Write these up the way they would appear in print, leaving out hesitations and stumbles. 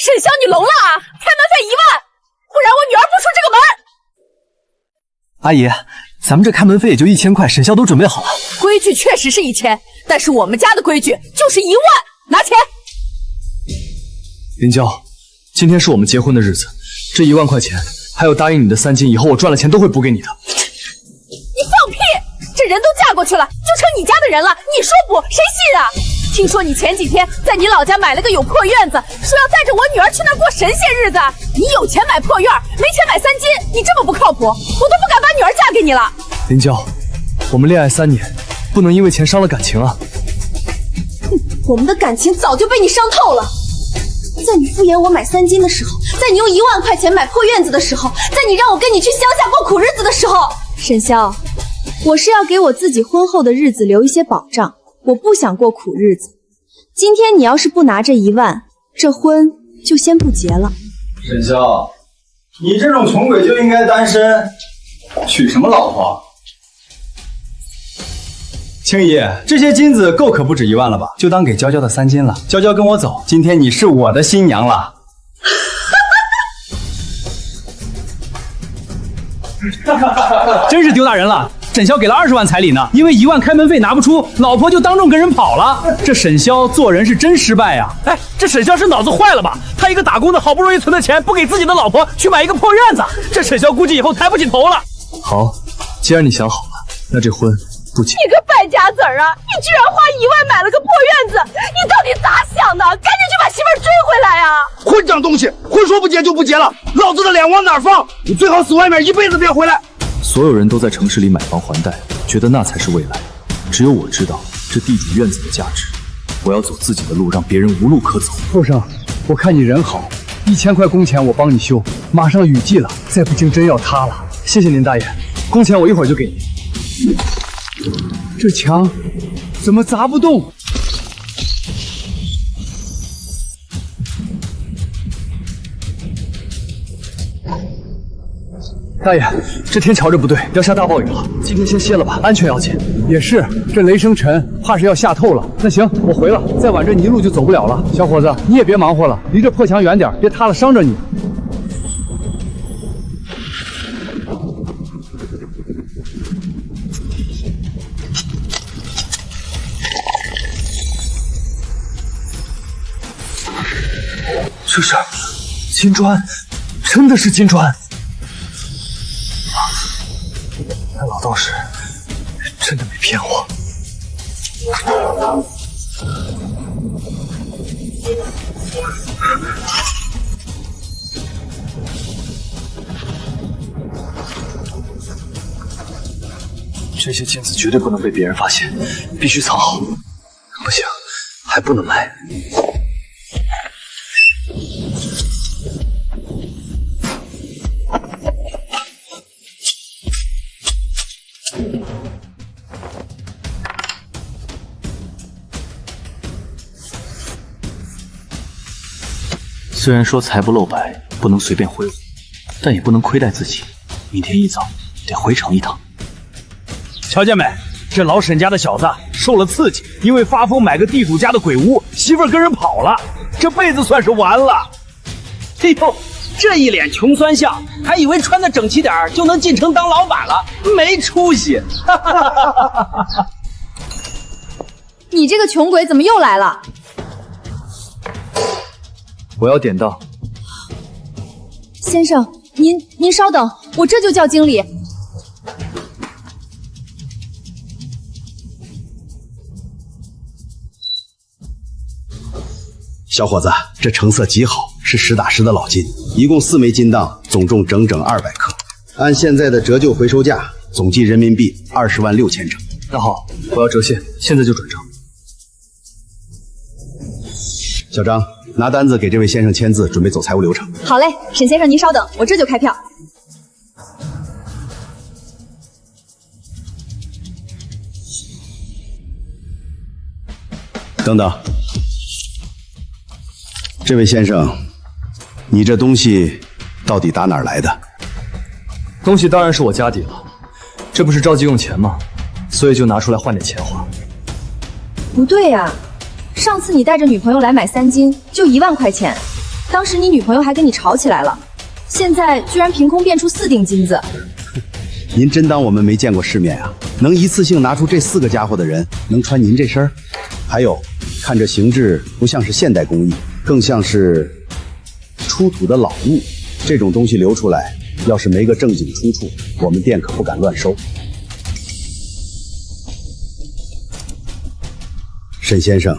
沈潇，你聋了啊？开门费1万，不然我女儿不出这个门。阿姨，咱们这开门费也就1000块，沈潇都准备好了。规矩确实是1000，但是我们家的规矩就是1万，拿钱。林娇，今天是我们结婚的日子，这1万块钱还有答应你的3金，以后我赚了钱都会补给你的。你放屁！这人都嫁过去了，就成你家的人了，你说补谁信啊？听说你前几天在你老家买了个有破院子，说要带着我女儿去那儿过神仙日子。你有钱买破院，没钱买3金，你这么不靠谱，我都不敢把女儿嫁给你了。林娇，我们恋爱3年，不能因为钱伤了感情啊！我们的感情早就被你伤透了。在你敷衍我买3金的时候，在你用1万块钱买破院子的时候，在你让我跟你去乡下过苦日子的时候，沈潇，我是要给我自己婚后的日子留一些保障，我不想过苦日子。今天你要是不拿这1万，这婚就先不结了。沈潇，你这种穷鬼就应该单身，娶什么老婆？青姨，这些金子够可不止1万了吧？就当给娇娇的3金了。娇娇跟我走，今天你是我的新娘了。真是丢大人了！沈潇给了20万彩礼呢，因为1万开门费拿不出，老婆就当众跟人跑了。这沈潇做人是真失败呀！哎，这沈潇是脑子坏了吧？他一个打工的，好不容易存的钱，不给自己的老婆去买一个破院子，这沈潇估计以后抬不起头了。好，既然你想好了，那这婚不结。你个败家子儿啊！你居然花1万买了个破院子，你到底咋想的？赶紧去把媳妇儿追回来啊！混账东西，婚说不结就不结了，老子的脸往哪儿放？你最好死外面，一辈子别回来。所有人都在城市里买房还贷，觉得那才是未来。只有我知道这地主院子的价值。我要走自己的路，让别人无路可走。后生，我看你人好，1000块工钱我帮你修，马上雨季了，再不行真要塌了。谢谢您大爷，工钱我一会儿就给您。这墙怎么砸不动？大爷，这天瞧着不对，要下大暴雨了，今天先歇了吧，安全要紧。也是，这雷声沉，怕是要下透了。那行，我回了，再晚这泥路就走不了了。小伙子，你也别忙活了，离这破墙远点，别塌了伤着你。这是金砖，真的是金砖。那老道士真的没骗我。这些金子绝对不能被别人发现，必须藏好。不行，还不能卖。虽然说财不露白，不能随便挥霍，但也不能亏待自己。明天一早得回城一趟。瞧见没？这老沈家的小子受了刺激，因为发疯买个地主家的鬼屋，媳妇儿跟人跑了，这辈子算是完了。哎呦，这一脸穷酸相，还以为穿的整齐点就能进城当老板了，没出息！你这个穷鬼怎么又来了？我要典当。先生，您稍等，我这就叫经理。小伙子，这成色极好，是实打实的老金，一共4枚金当，总重整整200克，按现在的折旧回收价，总计人民币20万6千整。那好，我要折现，现在就转账。小张，拿单子给这位先生签字，准备走财务流程。好嘞，沈先生您稍等，我这就开票。等等，这位先生，你这东西到底打哪儿来的？东西当然是我家底了，这不是着急用钱吗？所以就拿出来换点钱花。不对呀，上次你带着女朋友来买3金，就1万块钱，当时你女朋友还跟你吵起来了，现在居然凭空变出4锭金子。您真当我们没见过世面啊？能一次性拿出这4个家伙的人，能穿您这身儿？还有，看这形制不像是现代工艺，更像是出土的老物。这种东西流出来，要是没个正经出处，我们店可不敢乱收。沈先生，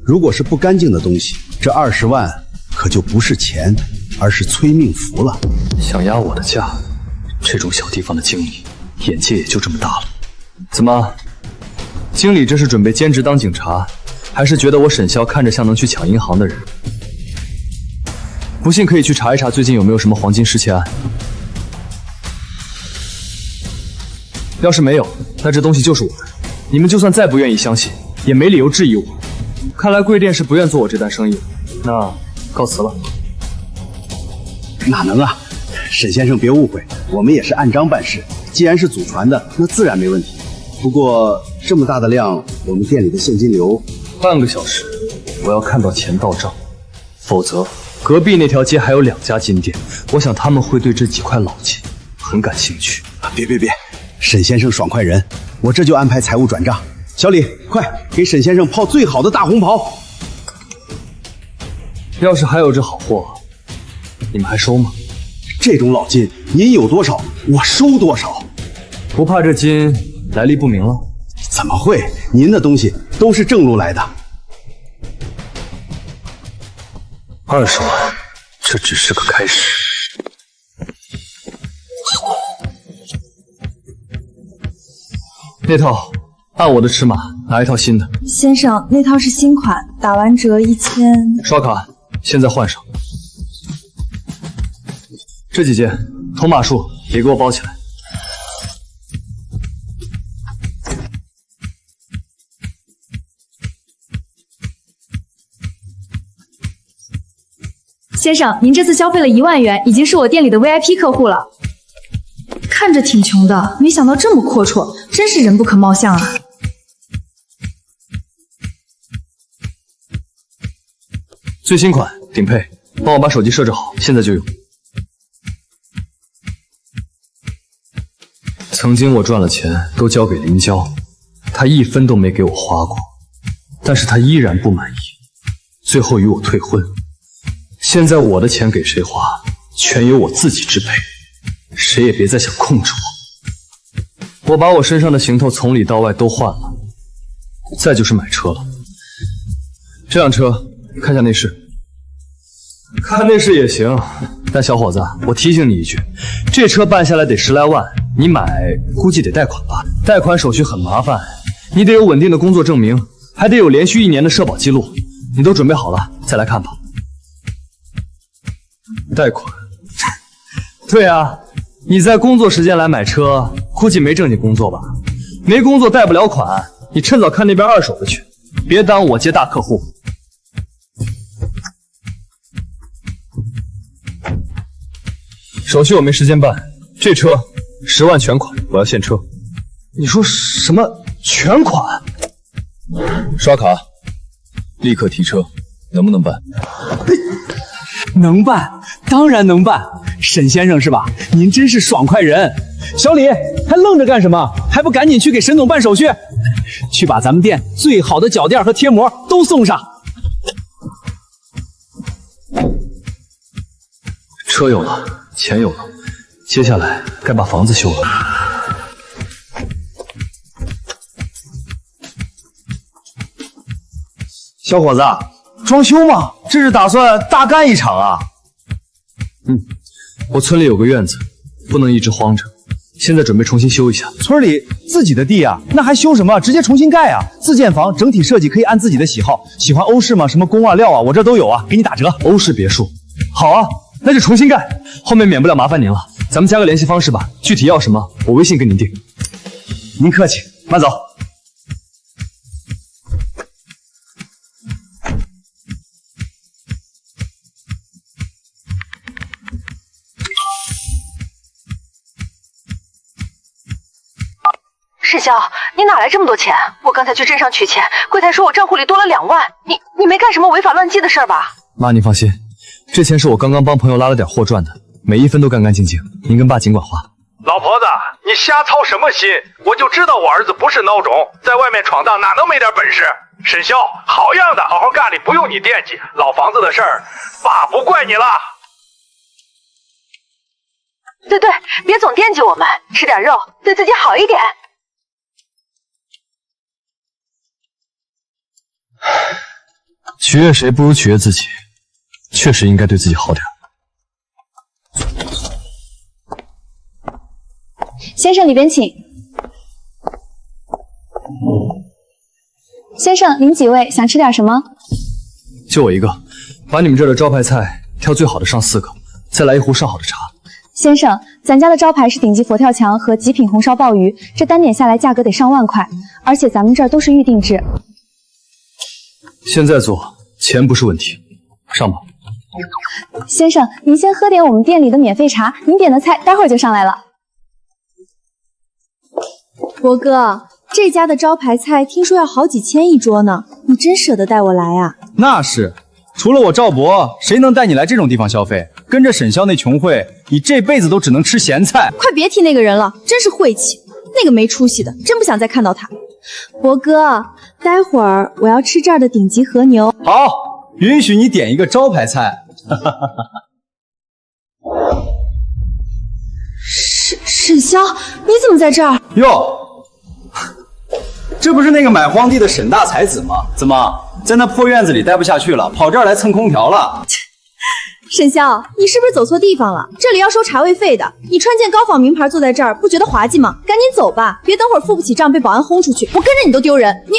如果是不干净的东西，这20万可就不是钱，而是催命符了。想压我的价，这种小地方的经理，眼界也就这么大了。怎么，经理这是准备兼职当警察，还是觉得我沈潇看着像能去抢银行的人？不信可以去查一查最近有没有什么黄金失窃案。要是没有，那这东西就是我的。你们就算再不愿意相信，也没理由质疑我。看来贵店是不愿做我这单生意，那告辞了。哪能啊，沈先生别误会，我们也是按章办事。既然是祖传的，那自然没问题。不过这么大的量，我们店里的现金流，半个小时，我要看到钱到账，否则隔壁那条街还有2家金店，我想他们会对这几块老钱很感兴趣。别，沈先生爽快人，我这就安排财务转账。小李，快给沈先生泡最好的大红袍。要是还有这好货，你们还收吗？这种老金，您有多少，我收多少。不怕这金来历不明了？怎么会？您的东西都是正路来的。20万，这只是个开始。那套按我的尺码拿一套新的。先生，那套是新款，打完折1000。刷卡，现在换上。这几件同码数也给我包起来。先生，您这次消费了1万元，已经是我店里的 VIP 客户了。看着挺穷的，没想到这么阔绰，真是人不可貌相啊！最新款，顶配，帮我把手机设置好，现在就用。曾经我赚了钱都交给林娇，她1分都没给我花过，但是她依然不满意，最后与我退婚。现在我的钱给谁花，全由我自己支配，谁也别再想控制我。我把我身上的行头从里到外都换了，再就是买车了。这辆车看下内饰，看内饰也行，但小伙子，我提醒你一句，这车办下来得10来万，你买估计得贷款吧？贷款手续很麻烦，你得有稳定的工作证明，还得有连续1年的社保记录。你都准备好了再来看吧。贷款？对啊，你在工作时间来买车，估计没正经工作吧？没工作贷不了款，你趁早看那边2手的去，别耽误我接大客户。手续我没时间办，这车10万全款，我要现车。你说什么全款？刷卡，立刻提车，能不能办？能办，当然能办。沈先生是吧？您真是爽快人。小李，还愣着干什么？还不赶紧去给沈总办手续，去把咱们店最好的脚垫和贴膜都送上。车有了，钱有了，接下来该把房子修了。小伙子，装修吗？这是打算大干一场啊？我村里有个院子，不能一直荒着，现在准备重新修一下。村里自己的地啊，那还修什么？直接重新盖啊！自建房整体设计可以按自己的喜好，喜欢欧式吗？什么工啊料啊，我这都有啊，给你打折。欧式别墅，好啊，那就重新盖。后面免不了麻烦您了，咱们加个联系方式吧，具体要什么我微信跟您定。您客气，慢走。世潇，你哪来这么多钱？我刚才去镇上取钱，柜台说我账户里多了2万。你没干什么违法乱纪的事儿吧？妈，您放心，这钱是我刚刚帮朋友拉了点货赚的，每一分都干干净净，您跟爸尽管花。老婆子，你瞎操什么心？我就知道我儿子不是孬种，在外面闯荡哪能没点本事？沈潇，好样的，好好干里，不用你惦记。老房子的事儿，爸不怪你了。对，别总惦记我们，吃点肉，对自己好一点。取悦谁不如取悦自己，确实应该对自己好点。先生，里边请。先生，您几位？想吃点什么？就我一个，把你们这儿的招牌菜挑最好的上4个，再来一壶上好的茶。先生，咱家的招牌是顶级佛跳墙和极品红烧鲍鱼，这单点下来价格得上万块，而且咱们这儿都是预定制。现在做，钱不是问题，上吧。先生，您先喝点我们店里的免费茶，您点的菜待会儿就上来了。博哥，这家的招牌菜听说要好几千一桌呢，你真舍得带我来啊？那是，除了我赵博，谁能带你来这种地方消费？跟着沈潇那穷会，你这辈子都只能吃咸菜。快别提那个人了，真是晦气，那个没出息的，真不想再看到他。博哥，待会儿我要吃这儿的顶级和牛。好，允许你点一个招牌菜。沈潇，你怎么在这儿？哟，这不是那个买荒地的沈大才子吗？怎么在那破院子里待不下去了，跑这儿来蹭空调了？沈潇，你是不是走错地方了？这里要收茶位费的。你穿件高仿名牌坐在这儿，不觉得滑稽吗？赶紧走吧，别等会儿付不起账被保安轰出去，我跟着你都丢人。你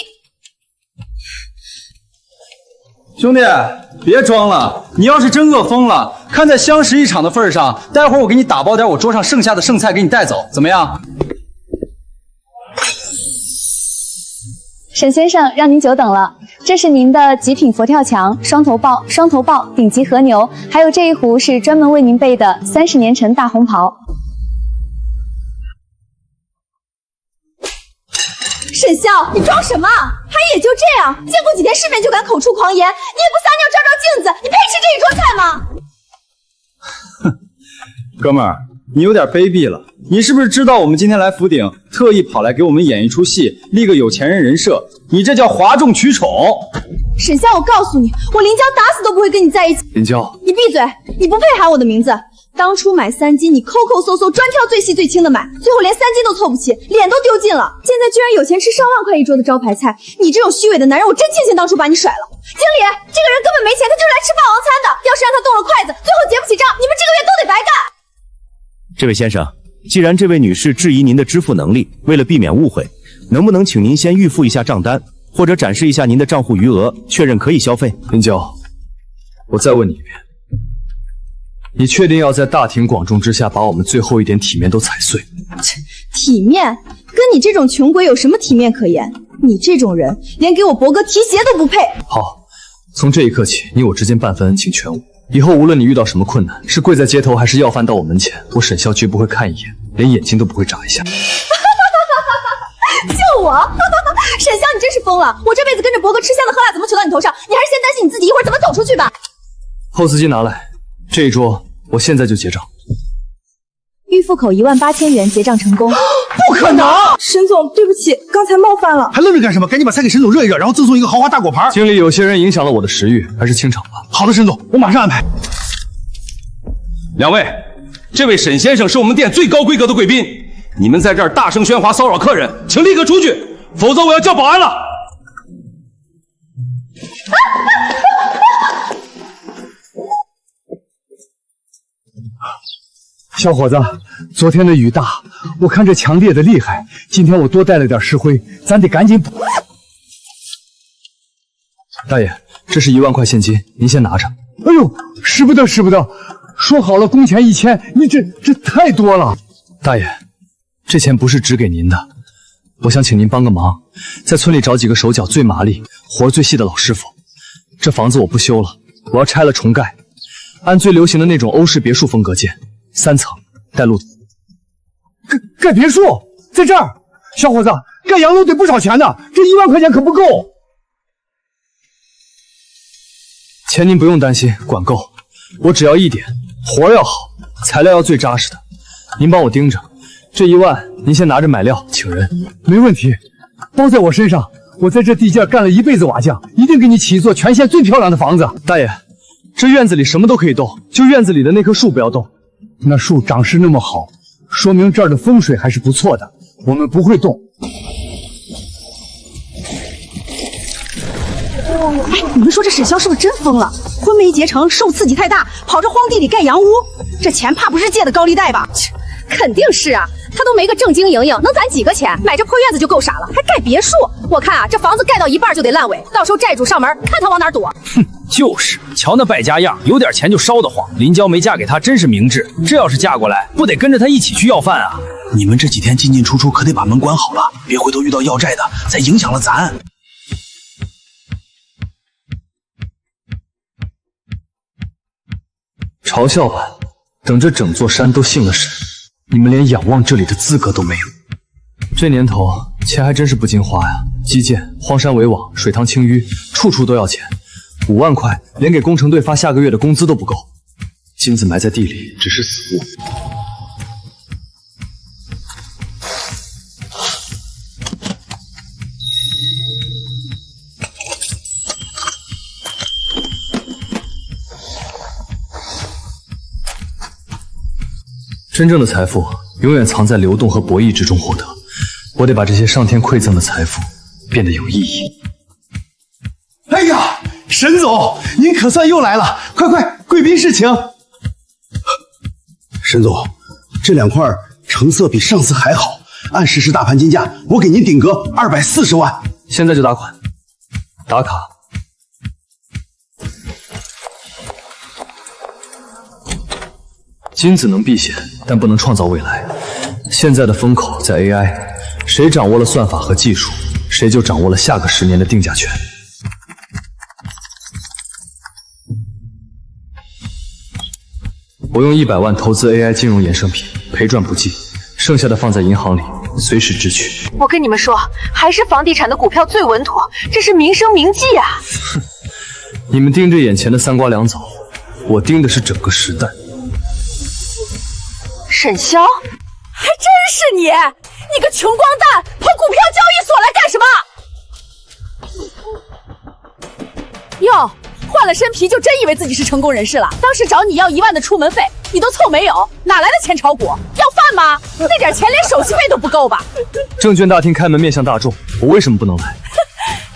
兄弟，别装了，你要是真饿疯了，看在相识一场的份上，待会儿我给你打包点我桌上剩下的剩菜给你带走，怎么样？沈先生，让您久等了。这是您的极品佛跳墙、双头鲍、顶级和牛，还有这一壶是专门为您备的30年陈大红袍。沈潇，你装什么？还也就这样，见过几天世面就敢口出狂言，你也不撒尿照照镜子，你配吃这一桌菜吗？哼，哥们儿，你有点卑鄙了。你是不是知道我们今天来福鼎，特意跑来给我们演一出戏，立个有钱人人设？你这叫哗众取宠。沈潇，我告诉你，我林娇打死都不会跟你在一起。林娇，你闭嘴，你不配喊我的名字。当初买3斤，你抠抠搜搜，专挑最细最轻的买，最后连3斤都凑不齐，脸都丢尽了。现在居然有钱吃上万块一桌的招牌菜，你这种虚伪的男人，我真庆幸当初把你甩了。经理，这个人根本没钱，他就是来吃霸王餐的。要是让他动了筷子，最后结不起账，你们这个月都得白干。这位先生，既然这位女士质疑您的支付能力，为了避免误会，能不能请您先预付一下账单，或者展示一下您的账户余额，确认可以消费？林娇，我再问你一遍，你确定要在大庭广众之下把我们最后一点体面都踩碎？体面？跟你这种穷鬼有什么体面可言？你这种人，连给我博哥提鞋都不配。好，从这一刻起，你我之间半分恩情全无。以后无论你遇到什么困难，是跪在街头还是要饭到我门前，我沈潇绝不会看一眼，连眼睛都不会眨一下。就我，沈潇，你真是疯了！我这辈子跟着博哥吃香的喝辣，怎么求到你头上？你还是先担心你自己一会儿怎么走出去吧。后资金拿来，这一桌我现在就结账。预付口18000元，结账成功。不可能！沈总，对不起，刚才冒犯了。还愣着干什么？赶紧把菜给沈总热一热，然后赠送一个豪华大果盘。经理，有些人影响了我的食欲，还是清场吧。好的，沈总，我马上安排。两位，这位沈先生是我们店最高规格的贵宾，你们在这儿大声喧哗骚扰客人，请立刻出去，否则我要叫保安了。小伙子，昨天的雨大，我看这墙裂得厉害，今天我多带了点石灰，咱得赶紧补。大爷，这是1万块现金，您先拿着。哎呦，使不得，使不得！说好了工钱1000，你这太多了。大爷，这钱不是只给您的，我想请您帮个忙，在村里找几个手脚最麻利、活最细的老师傅。这房子我不修了，我要拆了重盖，按最流行的那种欧式别墅风格建，3层带露台。盖别墅在这儿，小伙子，盖洋楼得不少钱呢，这1万块钱可不够。钱您不用担心，管够。我只要一点，活要好，材料要最扎实的。您帮我盯着，这1万您先拿着买料，请人。没问题，包在我身上。我在这地界干了一辈子瓦匠，一定给你起一座全县最漂亮的房子。大爷，这院子里什么都可以动，就院子里的那棵树不要动。那树长势那么好，说明这儿的风水还是不错的，我们不会动。哎，你们说这沈潇是不是真疯了？婚没结成，受刺激太大，跑这荒地里盖洋屋，这钱怕不是借的高利贷吧？肯定是啊，他都没个正经营营，能攒几个钱？买这破院子就够傻了，还盖别墅。我看啊，这房子盖到一半就得烂尾，到时候债主上门，看他往哪躲。哼，就是，瞧那败家样，有点钱就烧得慌。林娇没嫁给他真是明智，这要是嫁过来，不得跟着他一起去要饭啊？你们这几天进进出出可得把门关好了，别回头遇到要债的，再影响了咱。嘲笑吧，等这整座山都姓了沈，你们连仰望这里的资格都没有。这年头，钱还真是不经花呀！基建、荒山围网、水塘清淤，处处都要钱。5万块，连给工程队发下个月的工资都不够。金子埋在地里，只是死物。真正的财富永远藏在流动和博弈之中获得。我得把这些上天馈赠的财富变得有意义。哎呀，沈总，您可算又来了！快，贵宾室请。沈总，这2块成色比上次还好，按实时大盘金价，我给您顶个240万。现在就打款，打卡。金子能避险，但不能创造未来。现在的风口在 AI， 谁掌握了算法和技术，谁就掌握了下个10年的定价权。我用100万投资 AI 金融衍生品，赔赚不计，剩下的放在银行里，随时支取。我跟你们说，还是房地产的股票最稳妥，这是民生铭记啊！你们盯着眼前的3瓜2枣，我盯的是整个时代。沈潇，还真是你！你个穷光蛋，跑股票交易所来干什么？哟，换了身皮就真以为自己是成功人士了。当时找你要1万的出门费，你都凑没有，哪来的钱炒股？要饭吗？那点钱连手续费都不够吧？证券大厅开门面向大众，我为什么不能来？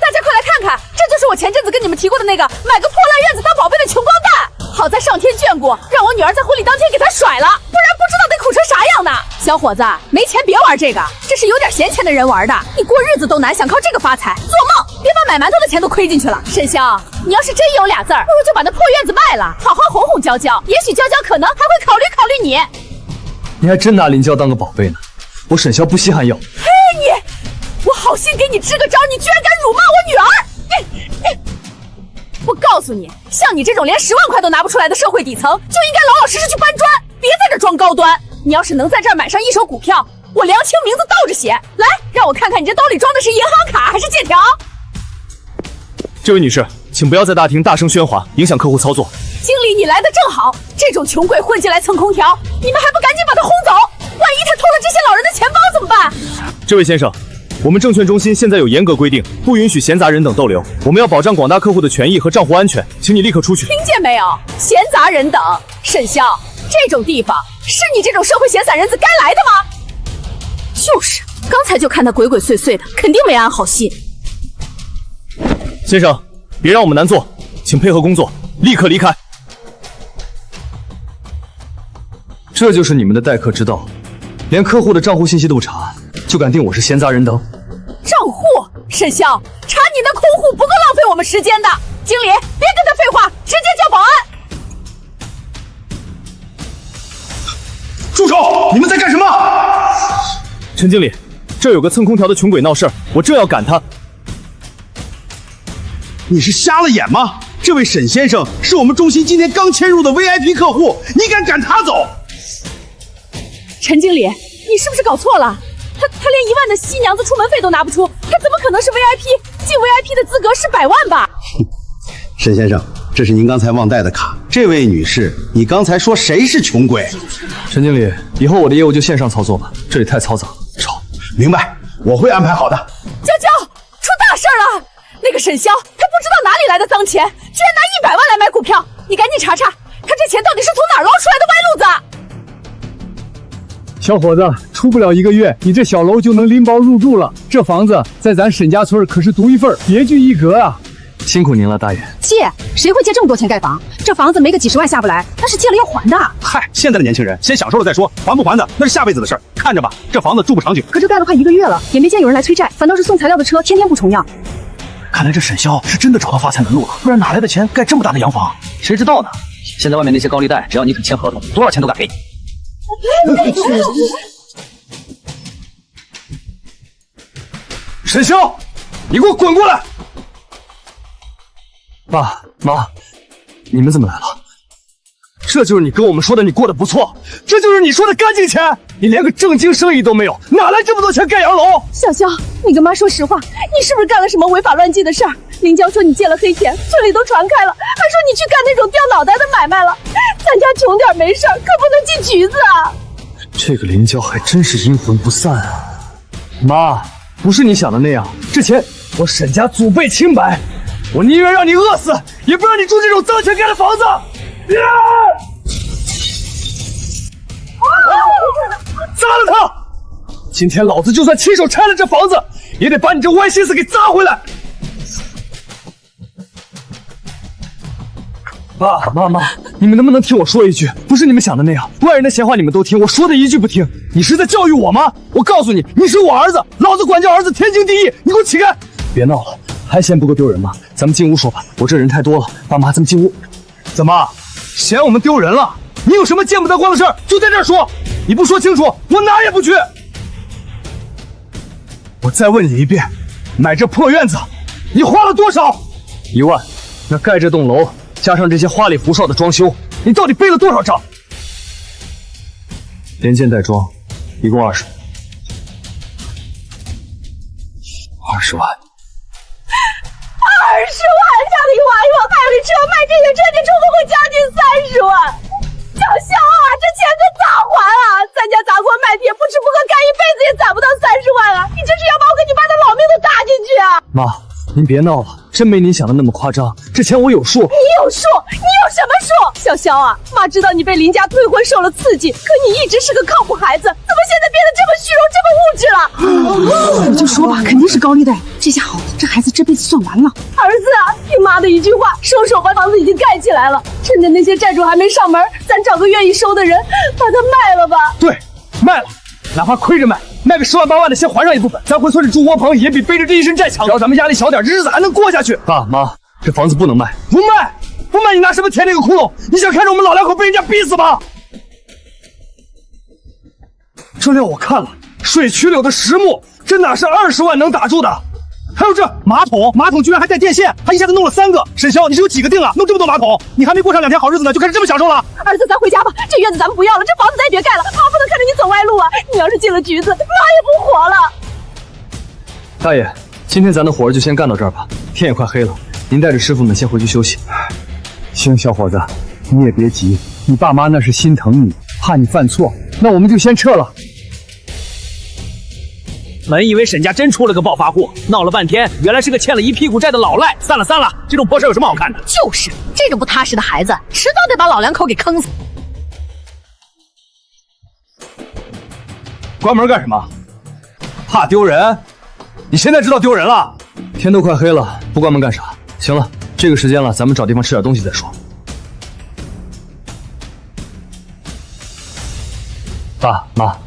大家快来看看，这就是我前阵子跟你们提过的那个买个破烂院子当宝贝的穷光蛋。好在上天眷顾，让我女儿在婚礼当天给他甩了，不然不知道得苦成啥样呢。小伙子，没钱别玩这个，这是有点闲钱的人玩的。你过日子都难，想靠这个发财，做梦！别把买馒头的钱都亏进去了。沈潇，你要是真有俩字儿，不如就把那破院子卖了，好好哄哄娇娇，也许娇娇可能还会考虑考虑你。你还真拿林娇当个宝贝呢，我沈潇不稀罕要。嘿你，我好心给你支个招，你居然敢辱骂我女儿！我告诉你，像你这种连10万块都拿不出来的社会底层，就应该老老实实去搬砖，别在这装高端。你要是能在这儿买上一手股票，我梁青名字倒着写，来，让我看看你这兜里装的是银行卡还是借条。这位女士，请不要在大厅大声喧哗，影响客户操作。经理，你来的正好，这种穷鬼混进来蹭空调，你们还不赶紧把他轰走？万一他偷了这些老人的钱包怎么办？这位先生，我们证券中心现在有严格规定，不允许闲杂人等逗留。我们要保障广大客户的权益和账户安全，请你立刻出去。听见没有？闲杂人等。沈潇，这种地方是你这种社会闲散人子该来的吗？就是，刚才就看他鬼鬼祟祟的，肯定没安好心。先生，别让我们难做，请配合工作，立刻离开。这就是你们的待客之道，连客户的账户信息都不查，就敢定我是闲杂人等？账户，沈潇，查你的空户不够浪费我们时间的。经理，别跟他废话，直接叫保安。住手！你们在干什么？陈经理，这儿有个蹭空调的穷鬼闹事儿，我正要赶他。你是瞎了眼吗？这位沈先生是我们中心今天刚迁入的 VIP 客户，你敢赶他走？陈经理，你是不是搞错了？他连1万的新娘子出门费都拿不出，他怎么可能是 VIP？进 VIP 的资格是100万吧？沈先生，这是您刚才忘带的卡。这位女士，你刚才说谁是穷鬼？陈经理，以后我的业务就线上操作吧，这里太嘈杂了，吵。明白，我会安排好的。娇娇，出大事了！那个沈潇，他不知道哪里来的脏钱，居然拿100万来买股票。你赶紧查查，他这钱到底是从哪儿捞出来的歪路子？小伙子，出不了1个月，你这小楼就能拎包入住了。这房子在咱沈家村可是独一份，别具一格啊！辛苦您了，大爷。借？谁会借这么多钱盖房？这房子没个几10万下不来，那是借了要还的。嗨，现在的年轻人先享受了再说，还不还的那是下辈子的事儿。看着吧，这房子住不长久。可这盖了快1个月了，也没见有人来催债，反倒是送材料的车天天不重样。看来这沈潇是真的找到发财门路了，不然哪来的钱盖这么大的洋房？谁知道呢？现在外面那些高利贷，只要你肯签合同，多少钱都敢给你。沈潇，你给我滚过来！爸妈，你们怎么来了？这就是你跟我们说的你过得不错，这就是你说的干净钱。你连个正经生意都没有，哪来这么多钱盖洋楼？小潇，你跟妈说实话，你是不是干了什么违法乱纪的事儿？林娇说你借了黑钱，村里都传开了，还说你去干那种掉脑袋的买卖了。咱家穷点没事儿，可不能进局子啊！这个林娇还真是阴魂不散啊！妈，不是你想的那样，这钱我沈家祖辈清白，我宁愿让你饿死，也不让你住这种脏钱盖的房子。砸了他！今天老子就算亲手拆了这房子，也得把你这歪心思给砸回来！爸妈，你们能不能听我说一句？不是你们想的那样，外人的闲话你们都听，我说的一句不听。你是在教育我吗？我告诉你，你是我儿子，老子管教儿子天经地义，你给我起开！别闹了，还嫌不够丢人吗？咱们进屋说吧，我这人太多了。爸妈，咱们进屋。怎么，嫌我们丢人了？你有什么见不得光的事儿，就在这儿说。你不说清楚，我哪也不去。我再问你一遍，买这破院子，你花了多少？1万。那盖这栋楼，加上这些花里胡哨的装修，你到底背了多少账？连建带装，一共20。20万。20万，家里娃又要开个车，卖这个车，你出不会将近30万。小潇啊，这钱可咋还啊？咱家砸锅卖铁，不吃不喝干一辈子也攒不到30万啊！你这是要把我跟你爸的老命都搭进去啊！妈，您别闹了，真没您想的那么夸张。这钱我有数。你有数？你有什么数？小潇啊，妈知道你被林家退婚受了刺激，可你一直是个靠谱孩子，怎么现在变得这么虚荣，这么物质了？你就说吧，肯定是高利贷。这下好了，这孩子这辈子算完了。儿子啊，听妈的一句话，收手吧，房子已经盖起来了，趁着那些债主还没上门，咱找个愿意收的人，把它卖了吧。对，卖了，哪怕亏着卖，卖个10万8万的，先还上一部分。咱回村里住窝棚，也比背着这一身债强。只要咱们压力小点，这日子还能过下去。爸妈，这房子不能卖，不卖，不卖，你拿什么填这个窟窿？你想看着我们老两口被人家逼死吗？这料我看了，水曲柳的实木，这哪是20万能打住的？还有这马桶居然还带电线，还一下子弄了3个。沈潇，你是有几个腚啊？弄这么多马桶，你还没过上2天好日子呢，就开始这么享受了？儿子，咱回家吧，这院子咱们不要了，这房子咱也别盖了，妈不能看着你走歪路啊！你要是进了局子，妈也不活了。大爷，今天咱的活儿就先干到这儿吧，天也快黑了，您带着师傅们先回去休息。行，小伙子，你也别急，你爸妈那是心疼你，怕你犯错，那我们就先撤了。本以为沈家真出了个暴发户，闹了半天，原来是个欠了一屁股债的老赖。散了，这种破事有什么好看的？就是这种不踏实的孩子，迟早得把老两口给坑死。关门干什么？怕丢人？你现在知道丢人了？天都快黑了，不关门干啥？行了，这个时间了，咱们找地方吃点东西再说。爸妈，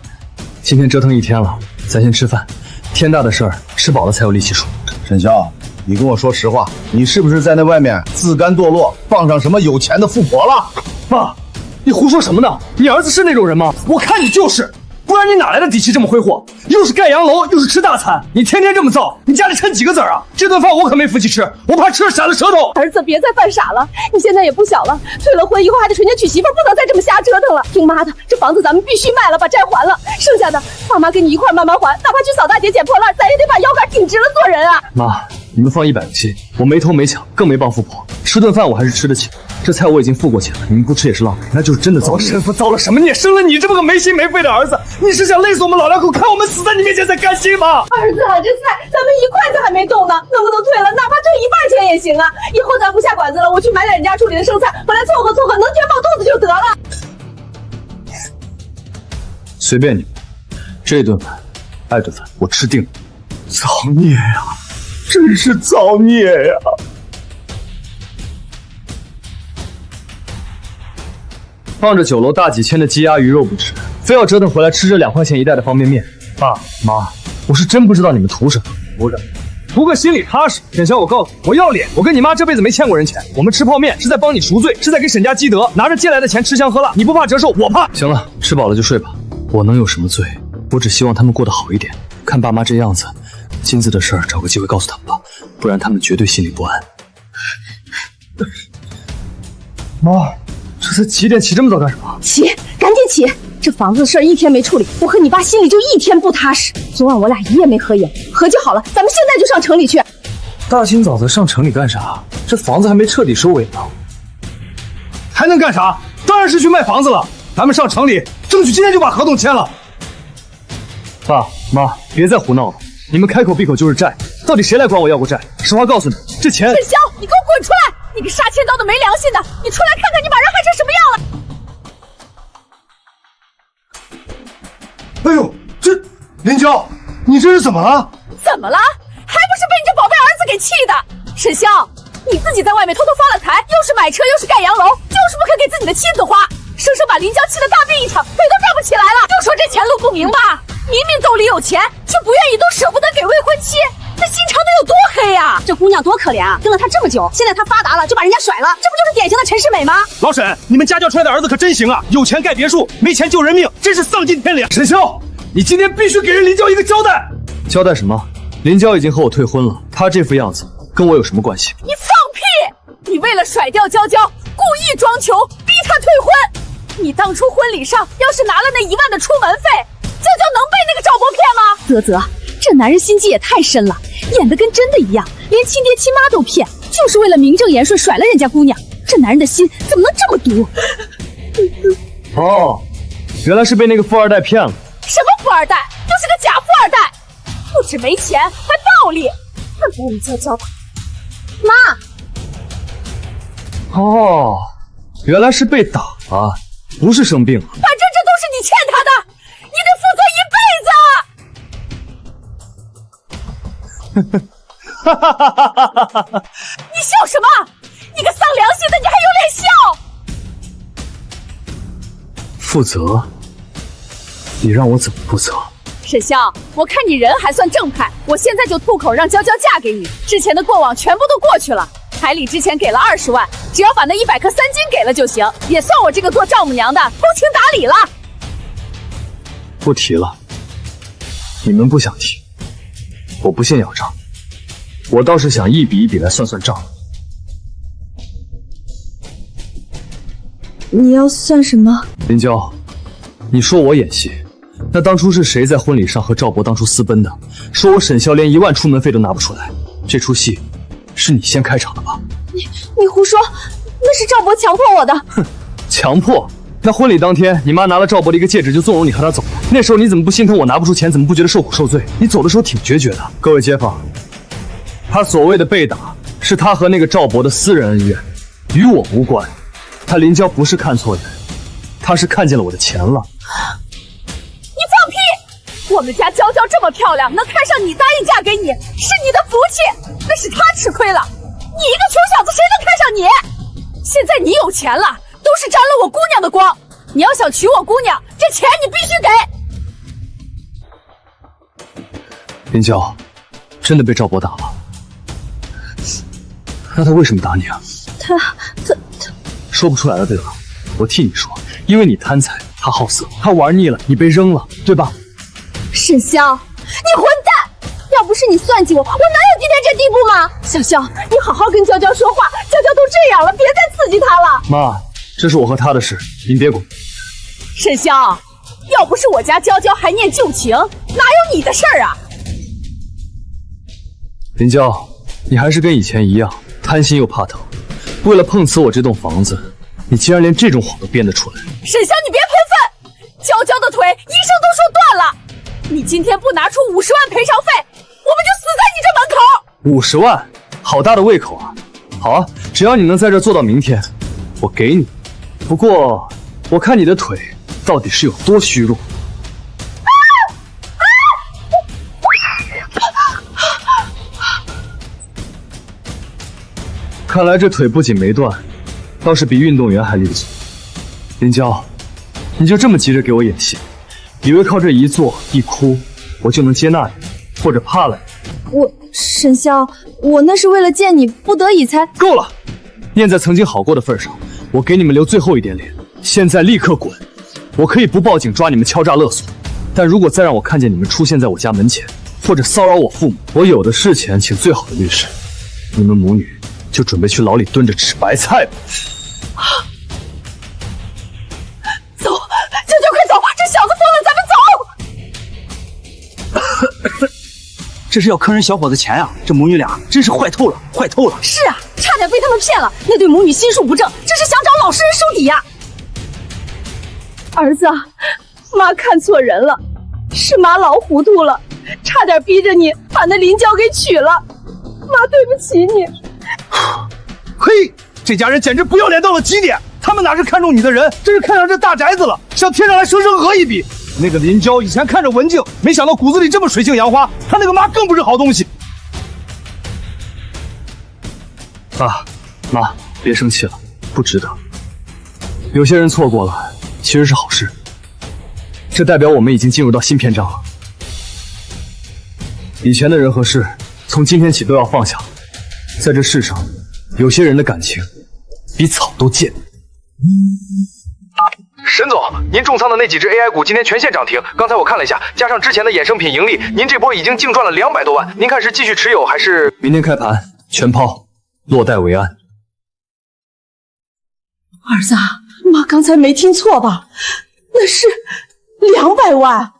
今天折腾一天了，咱先吃饭。天大的事儿，吃饱了才有力气说。沈潇，你跟我说实话，你是不是在那外面自甘堕落，傍上什么有钱的富婆了？爸，你胡说什么呢？你儿子是那种人吗？我看你就是，不然你哪来的底气这么挥霍？又是盖洋楼，又是吃大餐，你天天这么造，你家里趁几个子儿啊？这顿饭我可没福气吃，我怕吃了闪了舌头。儿子，别再犯傻了，你现在也不小了，退了婚以后还得纯家娶媳妇，不能再这么瞎折腾了。听妈的，这房子咱们必须卖了，把债还了，剩下的爸妈跟你一块慢慢还，哪怕去扫大街捡破烂，咱也得把腰杆挺直了做人啊。妈，你们放100个心，我没偷没抢，更没帮富婆，吃顿饭我还是吃得起。这菜我已经付过钱了，你们不吃也是浪费，那就是真的糟。神父糟了什么孽？生了你这么个没心没肺的儿子，你是想累死我们老两口，看我们死在你面前才甘心吗？儿子，这菜咱们1块子还没动呢，能不能退了？哪怕挣1半钱也行啊！以后咱不下馆子了，我去买点人家处理的剩菜回来凑合凑合，能填饱肚子就得了。随便你们，这顿饭、爱顿饭我吃定了。造孽呀，真是造孽呀！放着酒楼大几千的鸡鸭鱼肉不吃，非要折腾回来吃这2块钱1袋的方便面。爸妈，我是真不知道你们图什么。图个心里踏实。沈潇，我告诉你，我要脸！我跟你妈这辈子没欠过人钱，我们吃泡面是在帮你赎罪，是在给沈家积德，拿着借来的钱吃香喝辣，你不怕折寿，我怕。行了，吃饱了就睡吧。我能有什么罪？我只希望他们过得好一点。看爸妈这样子，金子的事儿找个机会告诉他们吧，不然他们绝对心里不安。妈，这才几点，起这么早干什么？起，赶紧起！这房子的事儿1天没处理，我和你爸心里就1天不踏实。昨晚我俩1夜没合眼，合计好了，咱们现在就上城里去。大清早的上城里干啥？这房子还没彻底收尾呢。还能干啥？当然是去卖房子了。咱们上城里，争取今天就把合同签了。爸妈，别再胡闹了！你们开口闭口就是债，到底谁来管我要过债？实话告诉你，这钱……沈潇，你给我滚出来！你个杀千刀的没良心的，你出来看看你把人害成什么样了！哎呦，这林娇，你这是怎么了？怎么了？还不是被你这宝贝儿子给气的！沈潇，你自己在外面偷偷发了财，又是买车又是盖洋楼，就是不肯给自己的妻子花，生生把林娇气得大病一场，腿都站不起来了。就说这钱路不明吧，明明兜里有钱，却不愿意都舍不得给未婚妻，这心肠得有多黑呀！这姑娘多可怜啊，跟了他这么久，现在他发达了就把人家甩了，这不就是典型的陈世美吗？老沈，你们家教出来的儿子可真行啊，有钱盖别墅，没钱救人命，真是丧尽天良。沈潇，你今天必须给人林娇一个交代。交代什么？林娇已经和我退婚了，她这副样子跟我有什么关系？你放屁！你为了甩掉娇娇，故意装穷，逼她退婚。你当初婚礼上要是拿了那1万的出门费，娇娇能被那个赵博骗吗？啧啧，这男人心机也太深了，演得跟真的一样，连亲爹亲妈都骗，就是为了名正言顺甩了人家姑娘。这男人的心怎么能这么毒？哦，原来是被那个富二代骗了。什么富二代？就是个假富二代，不止没钱，还暴力，还不如娇娇吧。妈。哦，原来是被打了，不是生病了。反正这都是你欠他的，你得负责一辈子。哈哈哈哈哈哈！你笑什么？你个丧良心的，你还有脸笑？负责？你让我怎么负责？沈潇，我看你人还算正派，我现在就吐口让娇娇嫁给你，之前的过往全部都过去了。彩礼之前给了20万，只要把那100颗3金给了就行，也算我这个做丈母娘的通情达理了。不提了，你们不想提，我不信要账，我倒是想一笔一笔来算算账。你要算什么？林娇，你说我演戏，那当初是谁在婚礼上和赵博当初私奔的？说我沈潇连1万出门费都拿不出来，这出戏是你先开场的吧？你胡说，那是赵博强迫我的。哼，强迫？那婚礼当天，你妈拿了赵博的一个戒指就纵容你和他走了，那时候你怎么不心疼我拿不出钱，怎么不觉得受苦受罪？你走的时候挺决绝的。各位街坊，他所谓的被打，是他和那个赵博的私人恩怨，与我无关。他林娇不是看错人，他是看见了我的钱了。你放屁！我们家娇娇这么漂亮，能看上你，答应嫁给你，是你的福气，那是她吃亏了。你一个穷小子，谁能看上你？现在你有钱了，都是沾了我姑娘的光。你要想娶我姑娘，这钱你必须给。林娇，真的被赵博打了？那他为什么打你啊？他说不出来了，对吧？我替你说，因为你贪财，他好色，他玩腻了，你被扔了，对吧？沈潇，你混蛋！要不是你算计我，我哪有今天这地步吗？小潇，你好好跟娇娇说话，娇娇都这样了，别再刺激她了。妈，这是我和他的事，您别管。沈潇，要不是我家娇娇还念旧情，哪有你的事儿啊？林娇，你还是跟以前一样贪心又怕疼。为了碰瓷我这栋房子，你竟然连这种谎都编得出来。沈潇，你别喷粪！娇娇的腿医生都说断了，你今天不拿出50万赔偿费，我们就死在你这门口。50万，好大的胃口啊！好啊，只要你能在这做到明天，我给你。不过，我看你的腿到底是有多虚弱。看来这腿不仅没断，倒是比运动员还利索。林娇，你就这么急着给我演戏，以为靠这一坐一哭，我就能接纳你，或者怕了你？沈潇，我那是为了见你，不得已才……够了！念在曾经好过的份上，我给你们留最后一点脸，现在立刻滚！我可以不报警抓你们敲诈勒索，但如果再让我看见你们出现在我家门前，或者骚扰我父母，我有的是钱请最好的律师，你们母女就准备去牢里蹲着吃白菜吧。走，舅舅快走，这小子疯了，咱们走！这是要坑人小伙子钱呀！这母女俩真是坏透了，坏透了！是啊，差点被他们骗了。那对母女心术不正，这是想找老实人收底呀！儿子，妈看错人了，是妈老糊涂了，差点逼着你把那林娇给娶了。妈对不起你。嘿，这家人简直不要脸到了极点！他们哪是看中你的人，真是看上这大宅子了，想天上来生生讹一笔。那个林娇以前看着文静，没想到骨子里这么水性杨花，她那个妈更不是好东西。爸妈，别生气了，不值得。有些人错过了，其实是好事，这代表我们已经进入到新篇章了。以前的人和事，从今天起都要放下。在这世上，有些人的感情比草都贱。沈总，您重仓的那几只 AI 股今天全线涨停，刚才我看了一下，加上之前的衍生品盈利，您这波已经净赚了200多万。您看是继续持有还是？明天开盘全抛，落袋为安。儿子，妈刚才没听错吧？那是200万。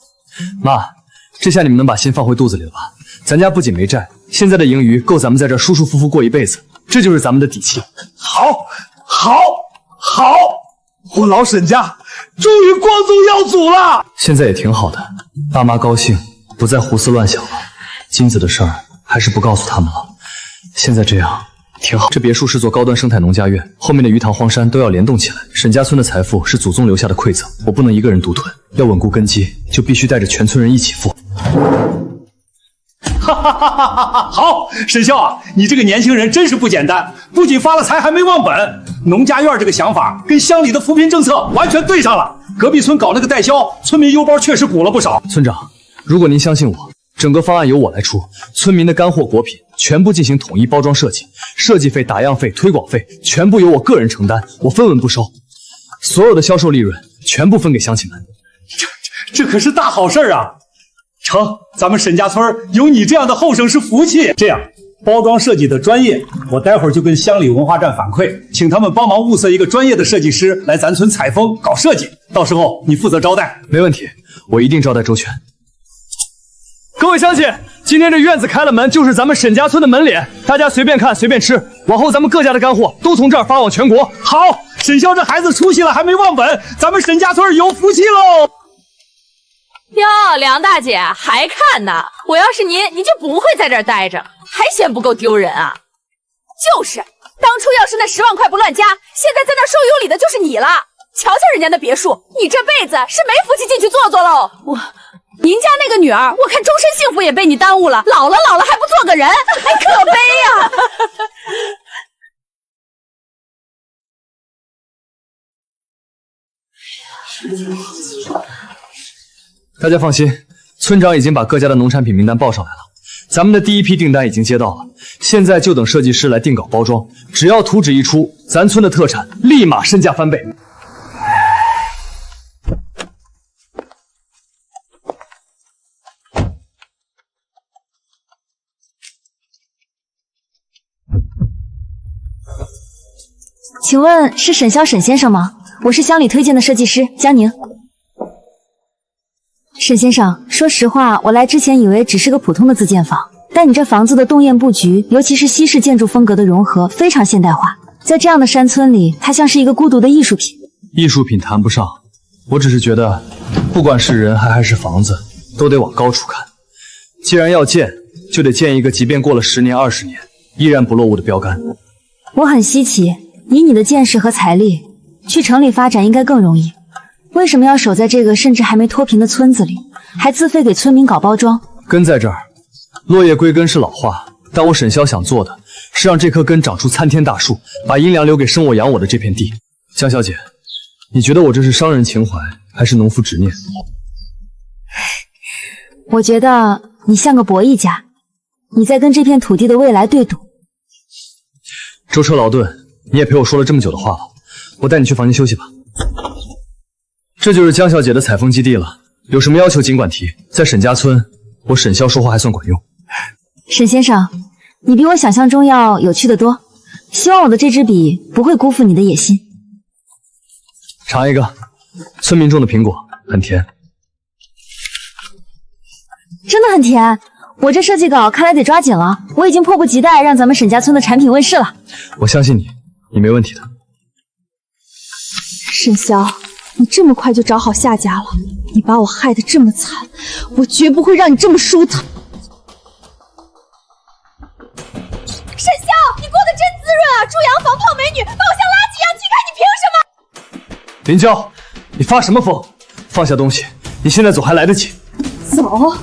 妈，这下你们能把心放回肚子里了吧？咱家不仅没债，现在的盈余够咱们在这舒舒服服过一辈子，这就是咱们的底气。好，我老沈家终于光宗耀祖了。现在也挺好的，爸妈高兴，不再胡思乱想了。金子的事儿还是不告诉他们了。现在这样挺好。这别墅是座高端生态农家院，后面的鱼塘荒山都要联动起来。沈家村的财富是祖宗留下的馈赠，我不能一个人独吞，要稳固根基，就必须带着全村人一起富。好，沈潇啊，你这个年轻人真是不简单，不仅发了财，还没忘本。农家院这个想法跟乡里的扶贫政策完全对上了。隔壁村搞那个代销，村民邮包确实鼓了不少。村长，如果您相信我，整个方案由我来出，村民的干货果品全部进行统一包装设计，设计费、打样费、推广费全部由我个人承担，我分文不收，所有的销售利润全部分给乡亲们。这可是大好事啊！成，咱们沈家村有你这样的后生是福气。这样，包装设计的专业，我待会儿就跟乡里文化站反馈，请他们帮忙物色一个专业的设计师来咱村采风搞设计，到时候你负责招待。没问题，我一定招待周全。各位乡亲，今天这院子开了门，就是咱们沈家村的门脸，大家随便看随便吃，往后咱们各家的干货都从这儿发往全国。好，沈潇这孩子出息了还没忘本，咱们沈家村有福气喽！哟，梁大姐还看呢？我要是您，您就不会在这儿待着，还嫌不够丢人啊？就是，当初要是那10万块不乱加，现在在那收有理的就是你了。瞧瞧人家的别墅，你这辈子是没福气进去坐坐喽。您家那个女儿，我看终身幸福也被你耽误了，老了还不做个人，还可悲呀！大家放心，村长已经把各家的农产品名单报上来了，咱们的第一批订单已经接到了，现在就等设计师来定稿包装，只要图纸一出，咱村的特产立马身价翻倍。请问是沈潇沈先生吗？我是乡里推荐的设计师江宁。沈先生，说实话，我来之前以为只是个普通的自建房，但你这房子的动线布局，尤其是西式建筑风格的融合，非常现代化。在这样的山村里，它像是一个孤独的艺术品。艺术品谈不上，我只是觉得，不管是人还是房子，都得往高处看。既然要建，就得建一个即便过了10年、20年，依然不落伍的标杆。我很稀奇，以你的见识和财力，去城里发展应该更容易。为什么要守在这个甚至还没脱贫的村子里，还自费给村民搞包装？根在这儿，落叶归根是老话，但我沈潇想做的是让这棵根长出参天大树，把阴凉留给生我养我的这片地。江小姐，你觉得我这是商人情怀，还是农夫执念？我觉得你像个博弈家，你在跟这片土地的未来对赌。舟车劳顿，你也陪我说了这么久的话了，我带你去房间休息吧。这就是江小姐的采风基地了，有什么要求尽管提。在沈家村，我沈潇说话还算管用。沈先生，你比我想象中要有趣的多，希望我的这支笔不会辜负你的野心。尝一个，村民种的苹果很甜。真的很甜，我这设计稿看来得抓紧了，我已经迫不及待让咱们沈家村的产品问世了。我相信你，你没问题的。沈潇，你这么快就找好下家了，你把我害得这么惨，我绝不会让你这么舒坦。沈潇，你过得真滋润啊！住洋房泡美女，把我像垃圾一样踢开，你凭什么？林娇，你发什么疯？放下东西，你现在走还来得及。走，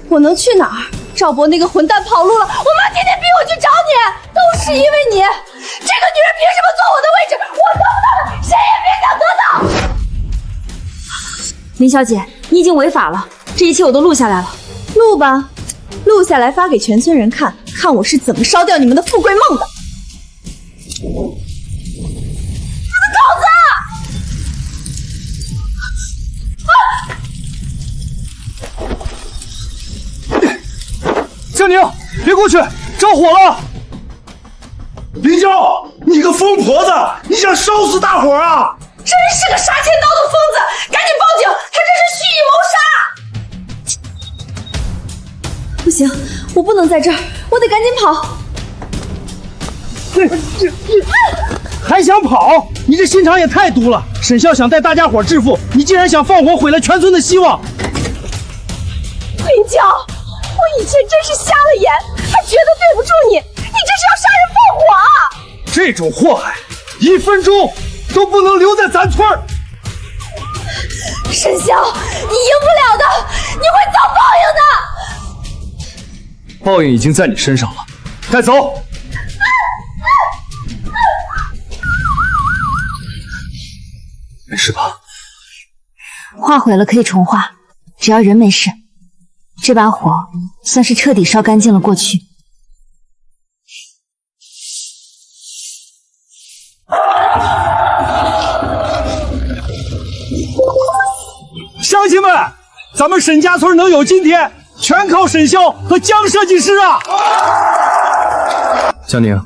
我能去哪儿？赵博那个混蛋跑路了，我妈天天逼我去找你，都是因为你。这个女人凭什么坐我的位置？我得不到的，谁也别想得到。林小姐，你已经违法了，这一切我都录下来了。录吧，录下来发给全村人看，看我是怎么烧掉你们的富贵梦的。我的狗子！江宁，别过去，着火了！林娇，你个疯婆子，你想烧死大伙啊！真是个杀千刀的疯子，赶紧报警，他这是蓄意谋杀！不行，我不能在这儿，我得赶紧跑。还想跑？你这心肠也太毒了！沈潇想带大家伙致富，你竟然想放火毁了全村的希望！林娇，我以前真是瞎了眼，还觉得对不住你，你这是要杀人放火啊！这种祸害，1分钟都不能留在咱村儿。沈潇，你赢不了的，你会遭报应的。报应已经在你身上了，带走。没事吧？画毁了可以重画，只要人没事。这把火算是彻底烧干净了过去。乡亲们，咱们沈家村能有今天，全靠沈潇和江设计师啊！江宁，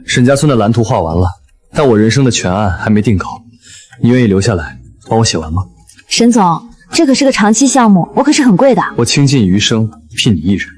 沈家村的蓝图画完了，但我人生的全案还没定稿，你愿意留下来帮我写完吗？沈总，这可是个长期项目，我可是很贵的。我倾尽余生聘你一人。